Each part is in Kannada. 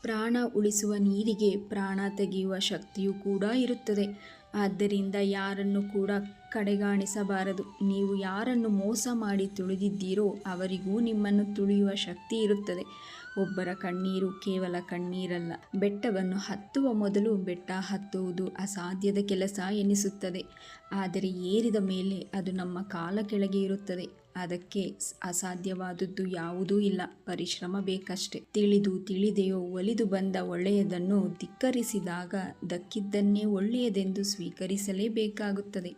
ಪ್ರಾಣ ಉಳಿಸುವ ನೀರಿಗೆ ಪ್ರಾಣ ತೆಗೆಯುವ ಶಕ್ತಿಯೂ ಕೂಡ ಇರುತ್ತದೆ. ಆದ್ದರಿಂದ ಯಾರನ್ನು ಕೂಡ ಕಡೆಗಾಣಿಸಬಾರದು. ನೀವು ಯಾರನ್ನು ಮೋಸ ಮಾಡಿ ತುಳಿದಿದ್ದೀರೋ ಅವರಿಗೂ ನಿಮ್ಮನ್ನು ತುಳಿಯುವ ಶಕ್ತಿ ಇರುತ್ತದೆ. ಒಬ್ಬರ ಕಣ್ಣೀರು ಕೇವಲ ಕಣ್ಣೀರಲ್ಲ. ಬೆಟ್ಟವನ್ನು ಹತ್ತುವ ಮೊದಲು ಬೆಟ್ಟ ಹತ್ತುವುದು ಅಸಾಧ್ಯದ ಕೆಲಸ ಎನಿಸುತ್ತದೆ. ಆದರೆ ಏರಿದ ಮೇಲೆ ಅದು ನಮ್ಮ ಕಾಲ ಕೆಳಗೆ ಇರುತ್ತದೆ. ಅದಕ್ಕೆ ಅಸಾಧ್ಯವಾದದ್ದು ಯಾವುದೂ ಇಲ್ಲ, ಪರಿಶ್ರಮ ಬೇಕಷ್ಟೆ. ತಿಳಿದೆಯೋ ಒಲಿದು ಬಂದ ಒಳ್ಳೆಯದನ್ನು ಧಿಕ್ಕರಿಸಿದಾಗ ದಕ್ಕಿದ್ದನ್ನೇ ಒಳ್ಳೆಯದೆಂದು ಸ್ವೀಕರಿಸಲೇಬೇಕಾಗುತ್ತದೆ.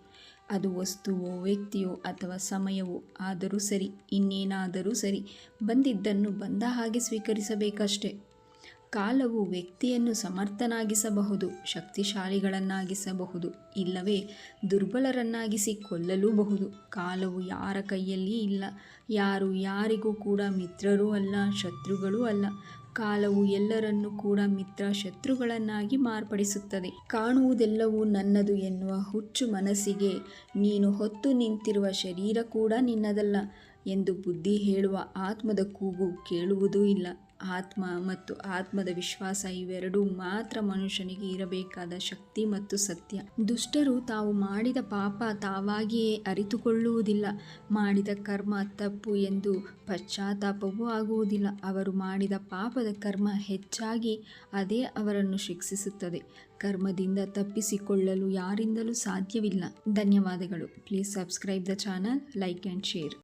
ಅದು ವಸ್ತುವೋ ವ್ಯಕ್ತಿಯೋ ಅಥವಾ ಸಮಯವೋ ಆದರೂ ಸರಿ, ಇನ್ನೇನಾದರೂ ಸರಿ, ಬಂದಿದ್ದನ್ನು ಬಂದ ಹಾಗೆ ಸ್ವೀಕರಿಸಬೇಕಷ್ಟೆ. ಕಾಲವು ವ್ಯಕ್ತಿಯನ್ನು ಸಮರ್ಥನಾಗಿಸಬಹುದು, ಶಕ್ತಿಶಾಲಿಗಳನ್ನಾಗಿಸಬಹುದು, ಇಲ್ಲವೇ ದುರ್ಬಲರನ್ನಾಗಿಸಿ ಕೊಲ್ಲಲೂಬಹುದು. ಕಾಲವು ಯಾರ ಕೈಯಲ್ಲಿ ಇಲ್ಲ. ಯಾರು ಯಾರಿಗೂ ಕೂಡ ಮಿತ್ರರೂ ಅಲ್ಲ, ಶತ್ರುಗಳೂ ಅಲ್ಲ. ಕಾಲವು ಎಲ್ಲರನ್ನೂ ಕೂಡ ಮಿತ್ರ ಶತ್ರುಗಳನ್ನಾಗಿ ಮಾರ್ಪಡಿಸುತ್ತದೆ. ಕಾಣುವುದೆಲ್ಲವೂ ನನ್ನದು ಎನ್ನುವ ಹುಚ್ಚು ಮನಸ್ಸಿಗೆ ನೀನು ಹೊತ್ತು ನಿಂತಿರುವ ಶರೀರ ಕೂಡ ನಿನ್ನದಲ್ಲ ಎಂದು ಬುದ್ಧಿ ಹೇಳುವ ಆತ್ಮದ ಕೂಗು ಕೇಳುವುದೂ ಇಲ್ಲ. ಆತ್ಮ ಮತ್ತು ಆತ್ಮದ ವಿಶ್ವಾಸ ಇವೆರಡೂ ಮಾತ್ರ ಮನುಷ್ಯನಿಗೆ ಇರಬೇಕಾದ ಶಕ್ತಿ ಮತ್ತು ಸತ್ಯ. ದುಷ್ಟರು ತಾವು ಮಾಡಿದ ಪಾಪ ತಾವಾಗಿಯೇ ಅರಿತುಕೊಳ್ಳುವುದಿಲ್ಲ. ಮಾಡಿದ ಕರ್ಮ ತಪ್ಪು ಎಂದು ಪಶ್ಚಾತ್ತಾಪವೂ ಆಗುವುದಿಲ್ಲ. ಅವರು ಮಾಡಿದ ಪಾಪದ ಕರ್ಮ ಹೆಚ್ಚಾಗಿ ಅದೇ ಅವರನ್ನು ಶಿಕ್ಷಿಸುತ್ತದೆ. ಕರ್ಮದಿಂದ ತಪ್ಪಿಸಿಕೊಳ್ಳಲು ಯಾರಿಂದಲೂ ಸಾಧ್ಯವಿಲ್ಲ. ಧನ್ಯವಾದಗಳು. Please subscribe the channel, like and share.